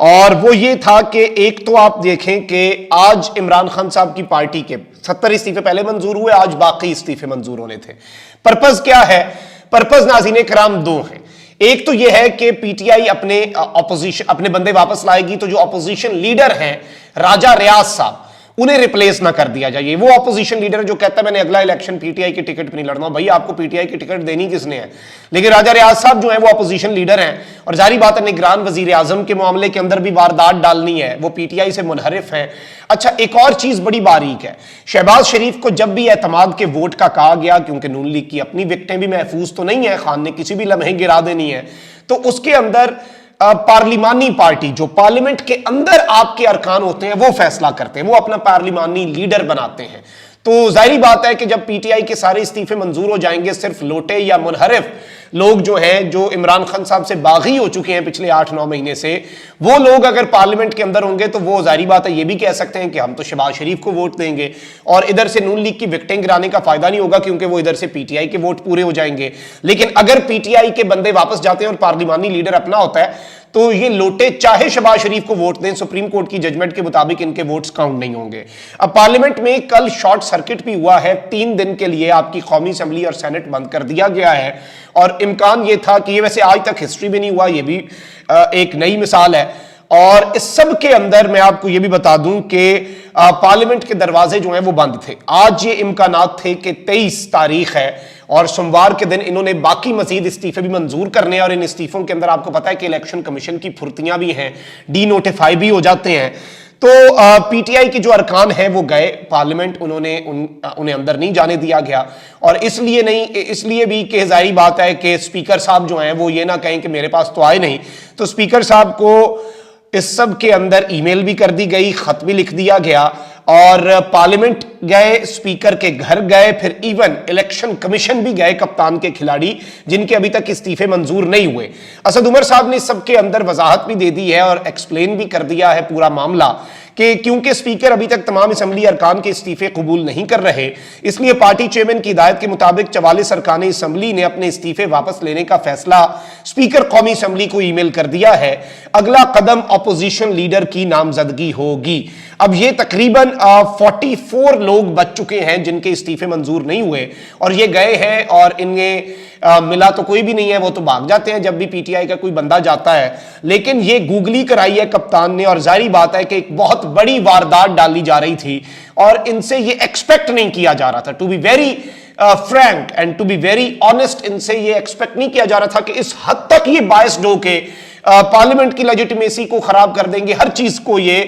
اور وہ یہ تھا کہ ایک تو آپ دیکھیں کہ آج عمران خان صاحب کی پارٹی کے 70 استعفے پہلے منظور ہوئے، آج باقی استعفے منظور ہونے تھے۔ پرپز کیا ہے؟ پرپز ناظرین کرام دو ہیں۔ ایک تو یہ ہے کہ پی ٹی آئی اپنے بندے واپس لائے گی، تو جو اپوزیشن لیڈر ہیں راجہ ریاض صاحب، انہیں ریپلیس نہ کر دیا جائے۔ وہ اپوزیشن لیڈر جو کہتا ہے میں نے اگلا الیکشن پی ٹی آئی کی ٹکٹ پہ نہیں لڑنا، بھائی آپ کو پی ٹی آئی کی ٹکٹ دینی کس نے ہے؟ لیکن راجہ ریاض صاحب جو ہیں وہ اپوزیشن لیڈر ہیں، اور ظاہری بات ہے نگران وزیر اعظم کے معاملے کے اندر بھی واردات ڈالنی ہے، وہ پی ٹی آئی سے منحرف ہیں۔ اچھا ایک اور چیز بڑی باریک ہے، شہباز شریف کو جب بھی اعتماد کے ووٹ کا کہا گیا، کیونکہ نون لیگ کی اپنی وکٹیں بھی محفوظ تو نہیں ہیں، خان نے کسی بھی لمحے گرا دینی ہے، تو اس کے اندر پارلیمانی پارٹی جو پارلیمنٹ کے اندر آپ کے ارکان ہوتے ہیں وہ فیصلہ کرتے ہیں، وہ اپنا پارلیمانی لیڈر بناتے ہیں۔ تو ظاہری بات ہے کہ جب پی ٹی آئی کے سارے استعفے منظور ہو جائیں گے، صرف لوٹے یا منحرف لوگ جو ہیں جو عمران خان صاحب سے باغی ہو چکے ہیں پچھلے 8-9 مہینے سے، وہ لوگ اگر پارلیمنٹ کے اندر ہوں گے تو وہ ظاہری بات ہے یہ بھی کہہ سکتے ہیں کہ ہم تو شہباز شریف کو ووٹ دیں گے، اور ادھر سے نون لیگ کی وکٹیں گرانے کا فائدہ نہیں ہوگا کیونکہ وہ ادھر سے پی ٹی آئی کے ووٹ پورے ہو جائیں گے۔ لیکن اگر پی ٹی آئی کے بندے واپس جاتے ہیں اور پارلیمانی لیڈر اپنا ہوتا ہے تو یہ لوٹے چاہے شہباز شریف کو ووٹ دیں، سپریم کورٹ کی ججمنٹ کے مطابق ان کے ووٹس کاؤنٹ نہیں ہوں گے۔ اب پارلیمنٹ میں کل شارٹ سرکٹ بھی ہوا ہے، 3 دن کے لیے آپ کی قومی اسمبلی اور سینٹ بند کر دیا گیا ہے، اور امکان یہ تھا کہ یہ ویسے آج تک ہسٹری میں نہیں ہوا، یہ بھی ایک نئی مثال ہے۔ اور اس سب کے اندر میں آپ کو یہ بھی بتا دوں کہ پارلیمنٹ کے دروازے جو ہیں وہ بند تھے۔ آج یہ امکانات تھے کہ 23 تاریخ ہے اور سوموار کے دن انہوں نے باقی مزید استعفے بھی منظور کرنے ہیں، اور ان استعفوں کے اندر آپ کو پتا ہے کہ الیکشن کمیشن کی پھرتیاں بھی ہیں، ڈی نوٹیفائی بھی ہو جاتے ہیں۔ تو پی ٹی آئی کے جو ارکان ہیں وہ گئے پارلیمنٹ، انہیں اندر نہیں جانے دیا گیا، اور اس لیے بھی کہ ظاہری بات ہے کہ اسپیکر صاحب جو ہیں وہ یہ نہ کہیں کہ میرے پاس تو آئے نہیں، تو اسپیکر صاحب کو اس سب کے اندر ای میل بھی کر دی گئی، خط بھی لکھ دیا گیا، اور پارلیمنٹ گئے، اسپیکر کے گھر گئے، پھر ایون الیکشن کمیشن بھی گئے، کپتان کے کھلاڑی جن کے ابھی تک استعفے منظور نہیں ہوئے۔ اسد عمر صاحب نے اس سب کے اندر وضاحت بھی دے دی ہے اور ایکسپلین بھی کر دیا ہے پورا معاملہ کہ کیونکہ اسپیکر ابھی تک تمام اسمبلی ارکان کے استعفے قبول نہیں کر رہے، اس لیے پارٹی چیئرمین کی ہدایت کے مطابق 44 ارکان اسمبلی نے اپنے استعفے واپس لینے کا فیصلہ اسپیکر قومی اسمبلی کو ای میل کر دیا ہے۔ اگلا قدم اپوزیشن لیڈر کی نامزدگی ہوگی۔ اب یہ تقریباً 44 لوگ بچ چکے ہیں جن کے استعفے منظور نہیں ہوئے، اور یہ گئے ہیں اور انہیں ملا تو کوئی بھی نہیں ہے، وہ تو بھاگ جاتے ہیں جب بھی پی ٹی آئی کا کوئی بندہ جاتا ہے، لیکن یہ گوگلی کرائی ہے کپتان نے، اور ظاہری بات ہے کہ ایک بہت بڑی واردات ڈالی جا رہی تھی اور ان سے یہ ایکسپیکٹ نہیں کیا جا رہا تھا۔ To be very frank and to be very honest, ان سے یہ ایکسپیکٹ نہیں کیا جا رہا تھا کہ اس حد تک یہ باعث ہو کہ پارلیمنٹ کی لیجیٹمیسی کو خراب کر دیں گے، ہر چیز کو یہ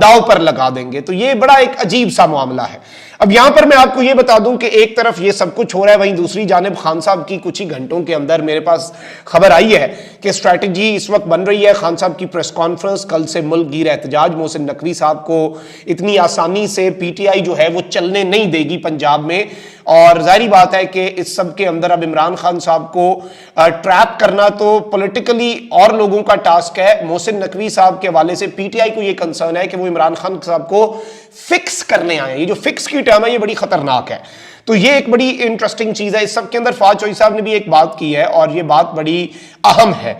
داؤ پر لگا دیں گے۔ تو یہ بڑا ایک عجیب سا معاملہ ہے۔ اب یہاں پر میں آپ کو یہ بتا دوں کہ ایک طرف یہ سب کچھ ہو رہا ہے، وہیں دوسری جانب خان صاحب کی کچھ ہی گھنٹوں کے اندر میرے پاس خبر آئی ہے کہ اسٹریٹجی اس وقت بن رہی ہے۔ خان صاحب کی پریس کانفرنس، کل سے ملک گیر احتجاج، محسن نقوی صاحب کو اتنی آسانی سے پی ٹی آئی جو ہے وہ چلنے نہیں دے گی پنجاب میں، اور ظاہری بات ہے کہ اس سب کے اندر اب عمران خان صاحب کو ٹریپ کرنا تو پولیٹیکلی اور لوگوں کا ٹاسک ہے۔ محسن نقوی صاحب کے حوالے سے پی ٹی آئی کو یہ کنسرن ہے کہ وہ عمران خان صاحب کو فکس کرنے آئے ہیں۔ یہ جو فکس کی ٹرم ہے یہ بڑی خطرناک ہے، تو یہ ایک بڑی انٹرسٹنگ چیز ہے۔ اس سب کے اندر فواد چوہدری صاحب نے بھی ایک بات کی ہے اور یہ بات بڑی اہم ہے،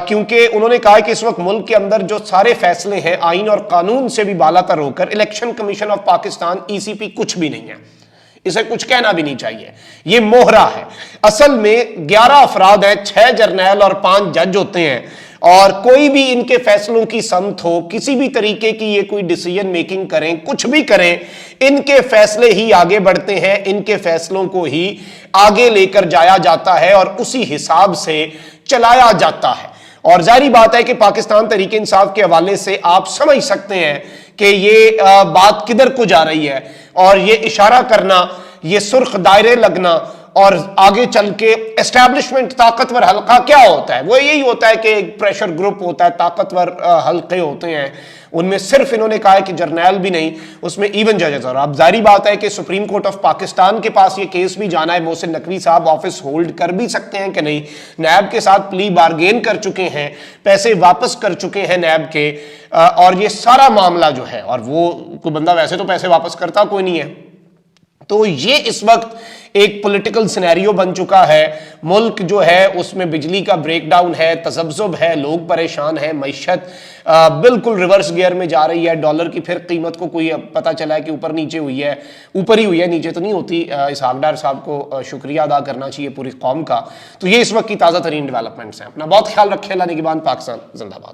کیونکہ انہوں نے کہا کہ اس وقت ملک کے اندر جو سارے فیصلے ہیں آئین اور قانون سے بھی بالا تر ہو کر الیکشن کمیشن آف پاکستان ای سی پی کچھ بھی نہیں ہے، اسے کچھ کہنا بھی نہیں چاہیے، یہ موہرا ہے۔ اصل میں 11 افراد ہیں، 6 جرنیل اور 5 جج ہوتے ہیں، اور کوئی بھی ان کے فیصلوں کی سمت ہو، کسی بھی طریقے کی یہ کوئی ڈیسیجن میکنگ کریں، کچھ بھی کریں، ان کے فیصلے ہی آگے بڑھتے ہیں، ان کے فیصلوں کو ہی آگے لے کر جایا جاتا ہے اور اسی حساب سے چلایا جاتا ہے۔ اور ظاہری بات ہے کہ پاکستان تحریک انصاف کے حوالے سے آپ سمجھ سکتے ہیں کہ یہ بات کدھر کو جا رہی ہے، اور یہ اشارہ کرنا، یہ سرخ دائرے لگنا، اور آگے چل کے اسٹیبلشمنٹ طاقتور حلقہ کیا ہوتا ہے؟ وہ یہی ہوتا ہے کہ ایک پریشر گروپ ہوتا ہے، طاقتور حلقے ہوتے ہیں، ان میں صرف انہوں نے کہا ہے کہ جرنیل بھی نہیں، اس میں ایون ججز۔ اور اب ظاہری بات ہے کہ سپریم کورٹ آف پاکستان کے پاس یہ کیس بھی جانا ہے، محسن نقوی صاحب آفس ہولڈ کر بھی سکتے ہیں کہ نہیں، نیب کے ساتھ پلی بارگین کر چکے ہیں، پیسے واپس کر چکے ہیں نیب کے، اور یہ سارا معاملہ جو ہے، اور وہ کوئی بندہ ویسے تو پیسے واپس کرتا کوئی نہیں ہے، تو یہ اس وقت ایک پولیٹیکل سینیریو بن چکا ہے. ملک جو ہے اس میں بجلی کا بریک ڈاؤن ہے, تذبذب ہے, لوگ پریشان ہیں, معیشت بالکل ریورس گیئر میں جا رہی ہے. ڈالر کی پھر قیمت کو کوئی پتہ چلا ہے کہ اوپر نیچے ہوئی ہے, اوپر ہی ہوئی ہے, نیچے تو نہیں ہوتی. اسحاق ڈار صاحب کو شکریہ ادا کرنا چاہیے پوری قوم کا. تو یہ اس وقت کی تازہ ترین ڈیولپمنٹس ہیں. اپنا بہت خیال رکھیں. اللہ نگہبان. پاکستان زندہ باد.